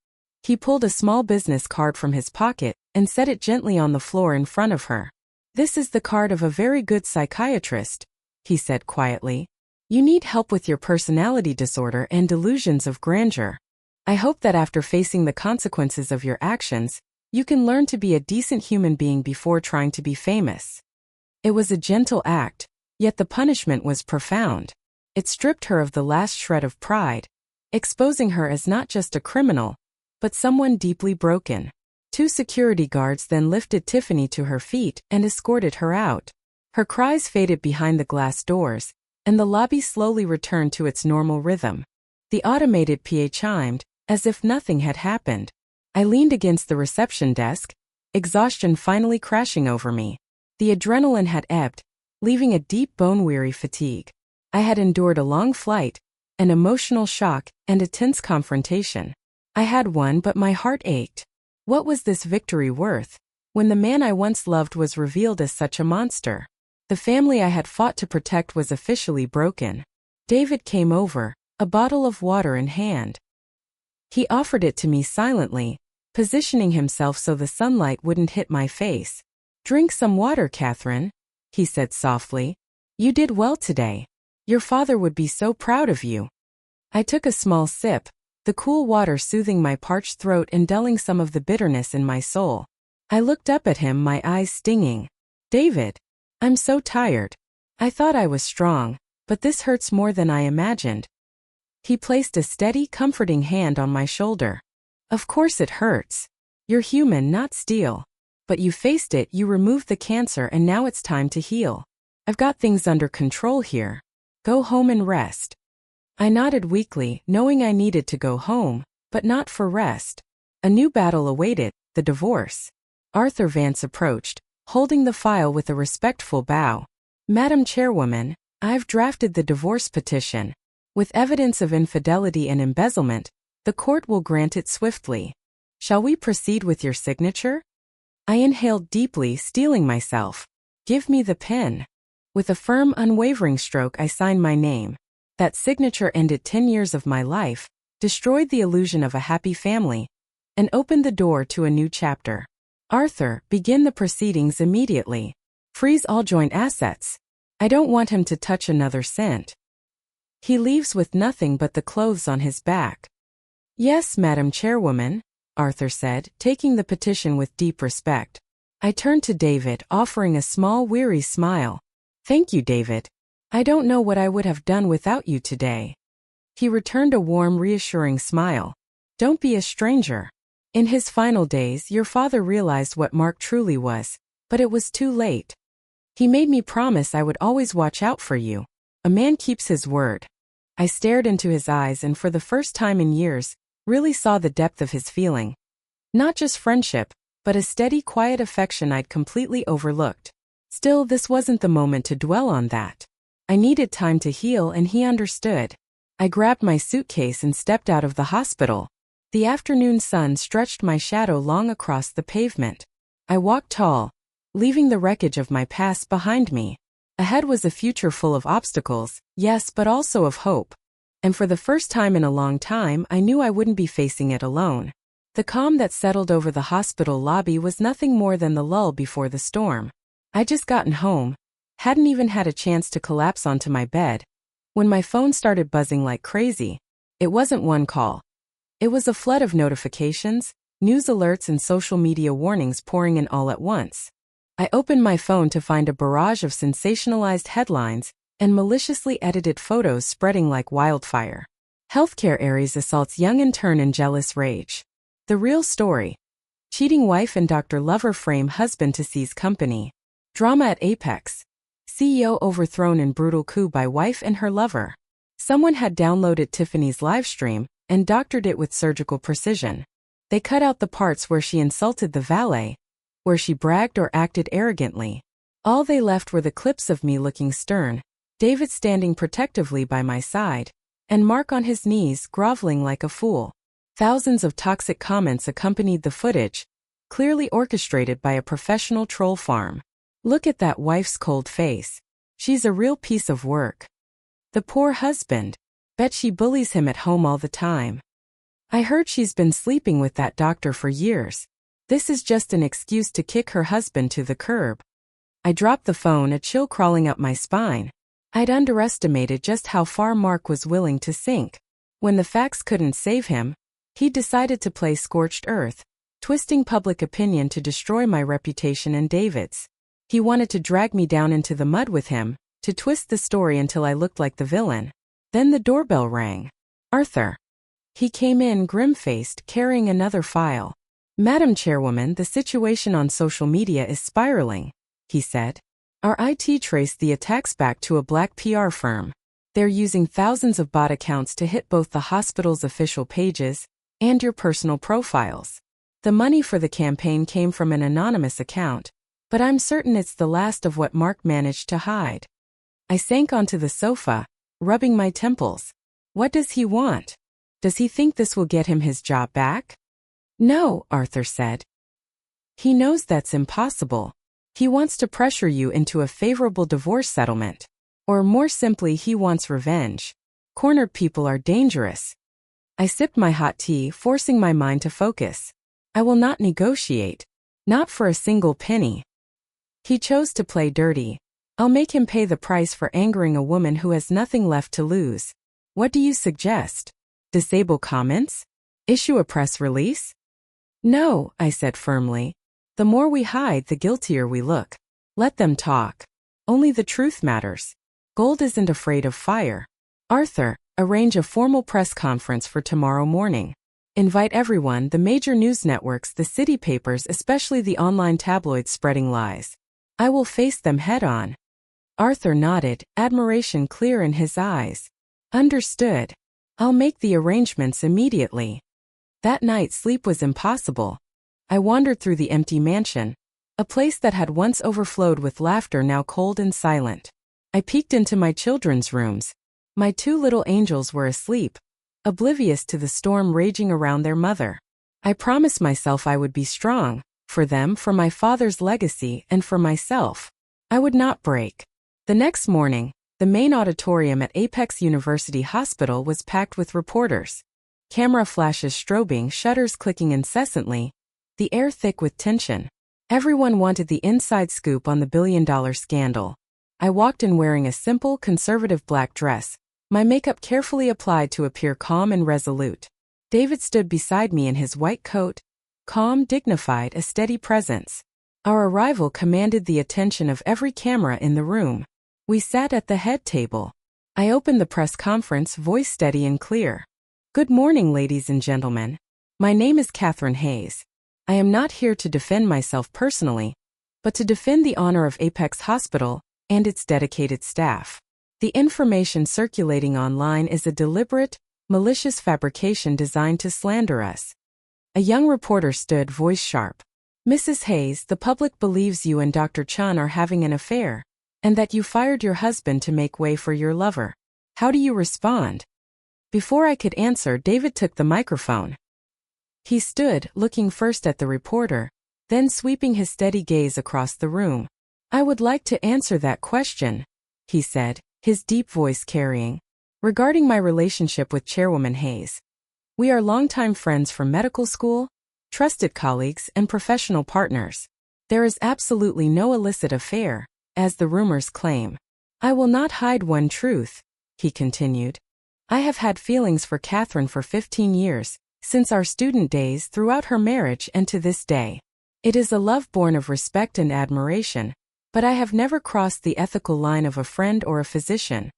He pulled a small business card from his pocket and set it gently on the floor in front of her. "This is the card of a very good psychiatrist," he said quietly. "You need help with your personality disorder and delusions of grandeur. I hope that after facing the consequences of your actions, you can learn to be a decent human being before trying to be famous." It was a gentle act, yet the punishment was profound. It stripped her of the last shred of pride, exposing her as not just a criminal, but someone deeply broken. 2 security guards then lifted Tiffany to her feet and escorted her out. Her cries faded behind the glass doors, and the lobby slowly returned to its normal rhythm. The automated PA chimed, as if nothing had happened. I leaned against the reception desk, exhaustion finally crashing over me. The adrenaline had ebbed, leaving a deep bone-weary fatigue. I had endured a long flight, an emotional shock, and a tense confrontation. I had won, but my heart ached. What was this victory worth, when the man I once loved was revealed as such a monster? The family I had fought to protect was officially broken. David came over, a bottle of water in hand. He offered it to me silently, positioning himself so the sunlight wouldn't hit my face. "Drink some water, Katherine," he said softly. "You did well today. Your father would be so proud of you." I took a small sip, the cool water soothing my parched throat and dulling some of the bitterness in my soul. I looked up at him, my eyes stinging. "David, I'm so tired. I thought I was strong, but this hurts more than I imagined." He placed a steady, comforting hand on my shoulder. "Of course it hurts. You're human, not steel. But you faced it, you removed the cancer, and now it's time to heal. I've got things under control here. Go home and rest." I nodded weakly, knowing I needed to go home, but not for rest. A new battle awaited, the divorce. Arthur Vance approached, holding the file with a respectful bow. "Madam Chairwoman, I've drafted the divorce petition. With evidence of infidelity and embezzlement, the court will grant it swiftly. Shall we proceed with your signature?" I inhaled deeply, steeling myself. "Give me the pen." With a firm, unwavering stroke, I signed my name. That signature ended 10 years of my life, destroyed the illusion of a happy family, and opened the door to a new chapter. "Arthur, begin the proceedings immediately. Freeze all joint assets. I don't want him to touch another cent. He leaves with nothing but the clothes on his back." "Yes, Madam Chairwoman," Arthur said, taking the petition with deep respect. I turned to David, offering a small, weary smile. "Thank you, David. I don't know what I would have done without you today." He returned a warm, reassuring smile. "Don't be a stranger. In his final days, your father realized what Mark truly was, but it was too late. He made me promise I would always watch out for you. A man keeps his word." I stared into his eyes and for the first time in years, really saw the depth of his feeling. Not just friendship, but a steady, quiet affection I'd completely overlooked. Still, this wasn't the moment to dwell on that. I needed time to heal, and he understood. I grabbed my suitcase and stepped out of the hospital. The afternoon sun stretched my shadow long across the pavement. I walked tall, leaving the wreckage of my past behind me. Ahead was a future full of obstacles, yes, but also of hope. And for the first time in a long time, I knew I wouldn't be facing it alone. The calm that settled over the hospital lobby was nothing more than the lull before the storm. I'd just gotten home, hadn't even had a chance to collapse onto my bed, when my phone started buzzing like crazy. It wasn't one call. It was a flood of notifications, news alerts, and social media warnings pouring in all at once. I opened my phone to find a barrage of sensationalized headlines and maliciously edited photos spreading like wildfire. Healthcare Aries assaults young intern in jealous rage. The real story. Cheating wife and Dr. Lover frame husband to seize company. Drama at apex. CEO overthrown in brutal coup by wife and her lover. Someone had downloaded Tiffany's livestream and doctored it with surgical precision. They cut out the parts where she insulted the valet, where she bragged or acted arrogantly. All they left were the clips of me looking stern, David standing protectively by my side, and Mark on his knees groveling like a fool. Thousands of toxic comments accompanied the footage, clearly orchestrated by a professional troll farm. Look at that wife's cold face. She's a real piece of work. The poor husband. Bet she bullies him at home all the time. I heard she's been sleeping with that doctor for years. This is just an excuse to kick her husband to the curb. I dropped the phone, a chill crawling up my spine. I'd underestimated just how far Mark was willing to sink. When the facts couldn't save him, he decided to play scorched earth, twisting public opinion to destroy my reputation and David's. He wanted to drag me down into the mud with him, to twist the story until I looked like the villain. Then the doorbell rang. Arthur. He came in grim-faced, carrying another file. Madam Chairwoman, the situation on social media is spiraling, he said. Our IT traced the attacks back to a black PR firm. They're using thousands of bot accounts to hit both the hospital's official pages and your personal profiles. The money for the campaign came from an anonymous account, but I'm certain it's the last of what Mark managed to hide. I sank onto the sofa, rubbing my temples. What does he want? Does he think this will get him his job back? No, Arthur said. He knows that's impossible. He wants to pressure you into a favorable divorce settlement. Or more simply, he wants revenge. Cornered people are dangerous. I sipped my hot tea, forcing my mind to focus. I will not negotiate. Not for a single penny. He chose to play dirty. I'll make him pay the price for angering a woman who has nothing left to lose. What do you suggest? Disable comments? Issue a press release? No, I said firmly. The more we hide, the guiltier we look. Let them talk. Only the truth matters. Gold isn't afraid of fire. Arthur, arrange a formal press conference for tomorrow morning. Invite everyone, the major news networks, the city papers, especially the online tabloids spreading lies. I will face them head on. Arthur nodded, admiration clear in his eyes. Understood. I'll make the arrangements immediately. That night sleep was impossible. I wandered through the empty mansion, a place that had once overflowed with laughter now cold and silent. I peeked into my children's rooms. My two little angels were asleep, oblivious to the storm raging around their mother. I promised myself I would be strong, for them, for my father's legacy, and for myself. I would not break. The next morning, the main auditorium at Apex University Hospital was packed with reporters. Camera flashes strobing, shutters clicking incessantly, the air thick with tension. Everyone wanted the inside scoop on the billion-dollar scandal. I walked in wearing a simple, conservative black dress, my makeup carefully applied to appear calm and resolute. David stood beside me in his white coat, calm, dignified, a steady presence. Our arrival commanded the attention of every camera in the room. We sat at the head table. I opened the press conference, voice steady and clear. Good morning, ladies and gentlemen. My name is Katherine Hayes. I am not here to defend myself personally, but to defend the honor of Apex Hospital and its dedicated staff. The information circulating online is a deliberate, malicious fabrication designed to slander us. A young reporter stood, voice sharp. Mrs. Hayes, the public believes you and Dr. Chen are having an affair, and that you fired your husband to make way for your lover. How do you respond? Before I could answer, David took the microphone. He stood, looking first at the reporter, then sweeping his steady gaze across the room. I would like to answer that question, he said, his deep voice carrying. Regarding my relationship with Chairwoman Hayes. We are longtime friends from medical school, trusted colleagues, and professional partners. There is absolutely no illicit affair, as the rumors claim. I will not hide one truth, he continued. I have had feelings for Katherine for 15 years, since our student days, throughout her marriage and to this day. It is a love born of respect and admiration, but I have never crossed the ethical line of a friend or a physician.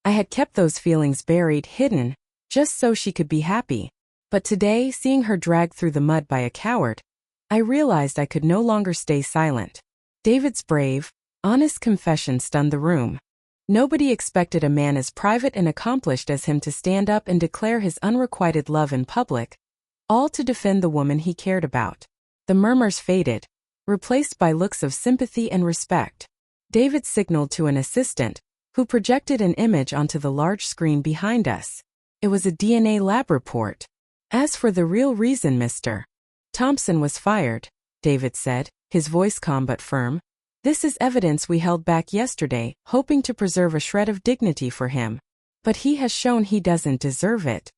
I had kept those feelings buried, hidden, just so she could be happy. But today, seeing her dragged through the mud by a coward, I realized I could no longer stay silent. David's brave, honest confession stunned the room. Nobody expected a man as private and accomplished as him to stand up and declare his unrequited love in public, all to defend the woman he cared about. The murmurs faded, replaced by looks of sympathy and respect. David signaled to an assistant, who projected an image onto the large screen behind us. It was a DNA lab report. As for the real reason Mr. Thompson was fired, David said, his voice calm but firm, This is evidence we held back yesterday, hoping to preserve a shred of dignity for him. But he has shown he doesn't deserve it.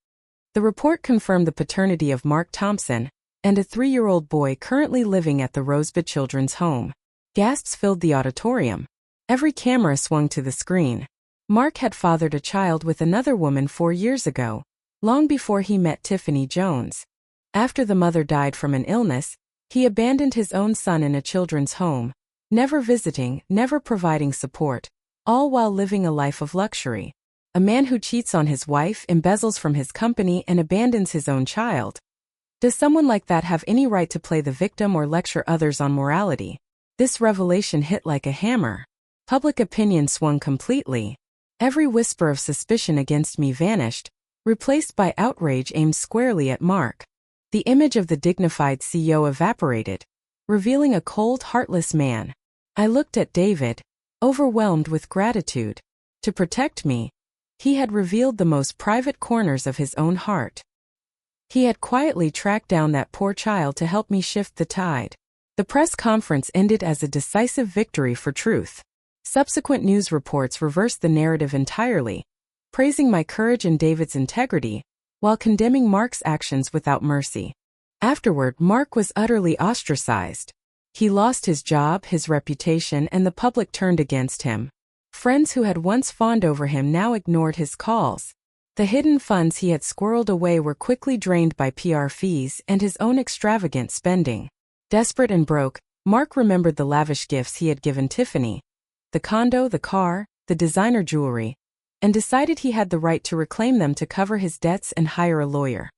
The report confirmed the paternity of Mark Thompson and a 3-year-old boy currently living at the Rosebud Children's Home. Gasps filled the auditorium. Every camera swung to the screen. Mark had fathered a child with another woman 4 years ago, long before he met Tiffany Jones. After the mother died from an illness, he abandoned his own son in a children's home, never visiting, never providing support, all while living a life of luxury. A man who cheats on his wife, embezzles from his company, and abandons his own child. Does someone like that have any right to play the victim or lecture others on morality? This revelation hit like a hammer. Public opinion swung completely. Every whisper of suspicion against me vanished, replaced by outrage aimed squarely at Mark. The image of the dignified CEO evaporated, revealing a cold, heartless man. I looked at David, overwhelmed with gratitude. To protect me, he had revealed the most private corners of his own heart. He had quietly tracked down that poor child to help me shift the tide. The press conference ended as a decisive victory for truth. Subsequent news reports reversed the narrative entirely, praising my courage and David's integrity, while condemning Mark's actions without mercy. Afterward, Mark was utterly ostracized. He lost his job, his reputation, and the public turned against him. Friends who had once fawned over him now ignored his calls. The hidden funds he had squirreled away were quickly drained by PR fees and his own extravagant spending. Desperate and broke, Mark remembered the lavish gifts he had given Tiffany, the condo, the car, the designer jewelry, and decided he had the right to reclaim them to cover his debts and hire a lawyer.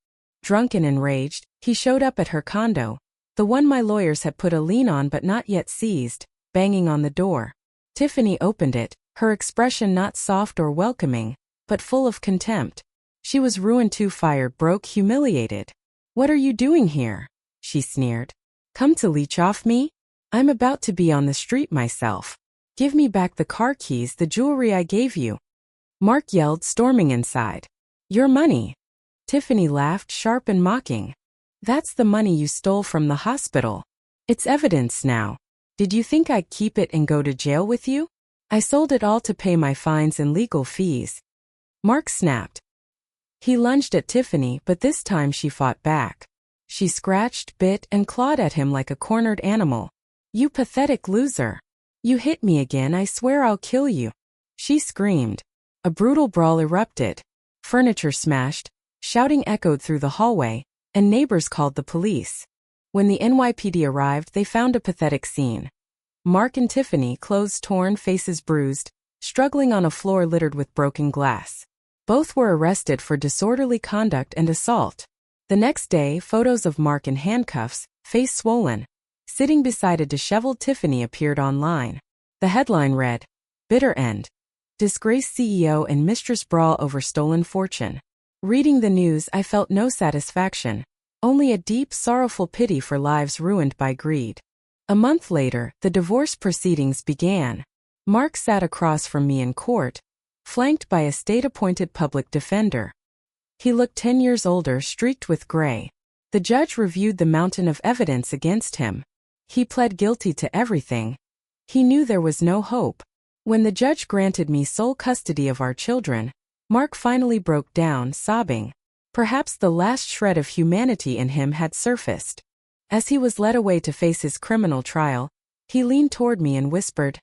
Drunk and enraged, he showed up at her condo, the one my lawyers had put a lien on but not yet seized, banging on the door. Tiffany opened it, her expression not soft or welcoming, but full of contempt. She was ruined too, fired, broke, humiliated. "What are you doing here?" she sneered. "Come to leech off me? I'm about to be on the street myself. Give me back the car keys, the jewelry I gave you." Mark yelled, storming inside. "Your money." Tiffany laughed, sharp and mocking. "That's the money you stole from the hospital. It's evidence now. Did you think I'd keep it and go to jail with you? I sold it all to pay my fines and legal fees." Mark snapped. He lunged at Tiffany, but this time she fought back. She scratched, bit, and clawed at him like a cornered animal. "You pathetic loser. You hit me again, I swear I'll kill you," she screamed. A brutal brawl erupted. Furniture smashed, shouting echoed through the hallway, and neighbors called the police. When the NYPD arrived, they found a pathetic scene. Mark and Tiffany, clothes torn, faces bruised, struggling on a floor littered with broken glass. Both were arrested for disorderly conduct and assault. The next day, photos of Mark in handcuffs, face swollen, sitting beside a disheveled Tiffany appeared online. The headline read, "Bitter End. Disgraced CEO and mistress brawl over stolen fortune." Reading the news, I felt no satisfaction, only a deep, sorrowful pity for lives ruined by greed. A month later, the divorce proceedings began. Mark sat across from me in court, flanked by a state-appointed public defender. He looked 10 years older, streaked with gray. The judge reviewed the mountain of evidence against him. He pled guilty to everything. He knew there was no hope. When the judge granted me sole custody of our children, Mark finally broke down, sobbing. Perhaps the last shred of humanity in him had surfaced. As he was led away to face his criminal trial, he leaned toward me and whispered,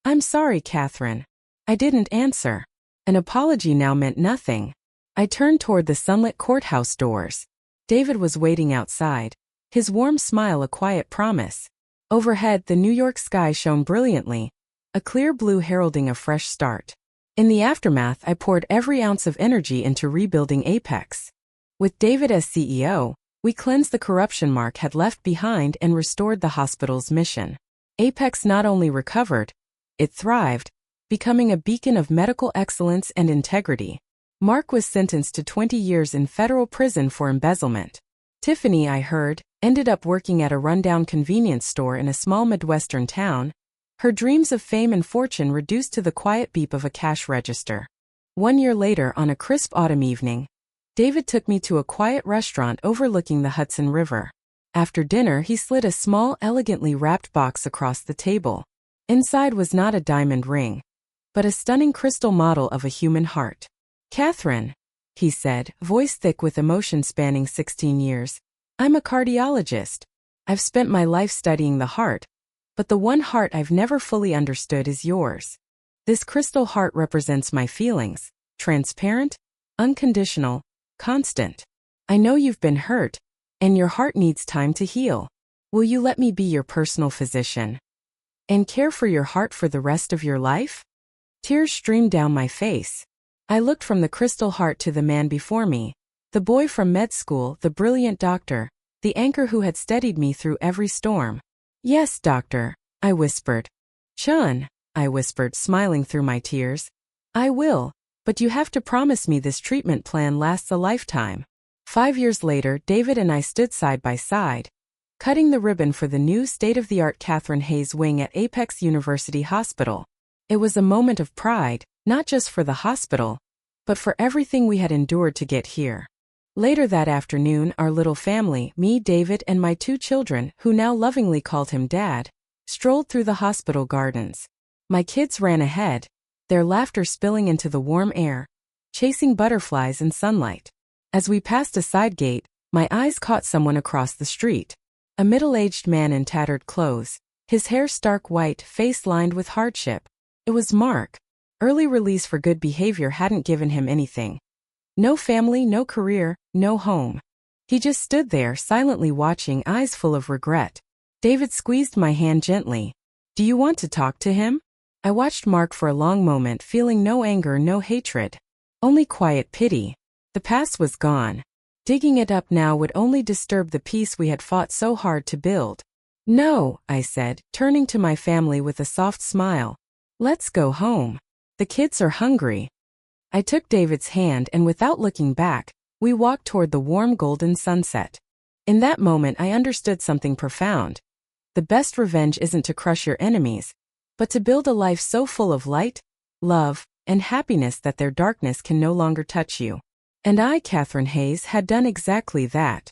"I'm sorry, Katherine. I didn't answer." An apology now meant nothing. I turned toward the sunlit courthouse doors. David was waiting outside, his warm smile a quiet promise. Overhead, the New York sky shone brilliantly, a clear blue heralding a fresh start. In the aftermath, I poured every ounce of energy into rebuilding Apex. With David as CEO, we cleansed the corruption Mark had left behind and restored the hospital's mission. Apex not only recovered, it thrived, becoming a beacon of medical excellence and integrity. Mark was sentenced to 20 years in federal prison for embezzlement. Tiffany, I heard, ended up working at a rundown convenience store in a small Midwestern town, her dreams of fame and fortune reduced to the quiet beep of a cash register. 1 year later, on a crisp autumn evening, David took me to a quiet restaurant overlooking the Hudson River. After dinner, he slid a small, elegantly wrapped box across the table. Inside was not a diamond ring, but a stunning crystal model of a human heart. "Katherine," he said, voice thick with emotion spanning 16 years. "I'm a cardiologist. I've spent my life studying the heart, but the one heart I've never fully understood is yours. This crystal heart represents my feelings, transparent, unconditional, constant. I know you've been hurt, and your heart needs time to heal. Will you let me be your personal physician and care for your heart for the rest of your life?" Tears streamed down my face. I looked from the crystal heart to the man before me, the boy from med school, the brilliant doctor, the anchor who had steadied me through every storm. "Yes, doctor," I whispered. "Chen," I whispered, smiling through my tears. "I will, but you have to promise me this treatment plan lasts a lifetime." 5 years later, David and I stood side by side, cutting the ribbon for the new state-of-the-art Katherine Hayes wing at Apex University Hospital. It was a moment of pride, not just for the hospital, but for everything we had endured to get here. Later that afternoon, our little family, me, David, and my 2 children, who now lovingly called him Dad, strolled through the hospital gardens. My kids ran ahead, their laughter spilling into the warm air, chasing butterflies in sunlight. As we passed a side gate, my eyes caught someone across the street. A middle-aged man in tattered clothes, his hair stark white, face lined with hardship. It was Mark. Early release for good behavior hadn't given him anything. No family, no career, no home. He just stood there, silently watching, eyes full of regret. David squeezed my hand gently. "Do you want to talk to him?" I watched Mark for a long moment, feeling no anger, no hatred. Only quiet pity. The past was gone. Digging it up now would only disturb the peace we had fought so hard to build. "No," I said, turning to my family with a soft smile. "Let's go home. The kids are hungry." I took David's hand and without looking back, we walked toward the warm golden sunset. In that moment I understood something profound. The best revenge isn't to crush your enemies, but to build a life so full of light, love, and happiness that their darkness can no longer touch you. And I, Katherine Hayes, had done exactly that.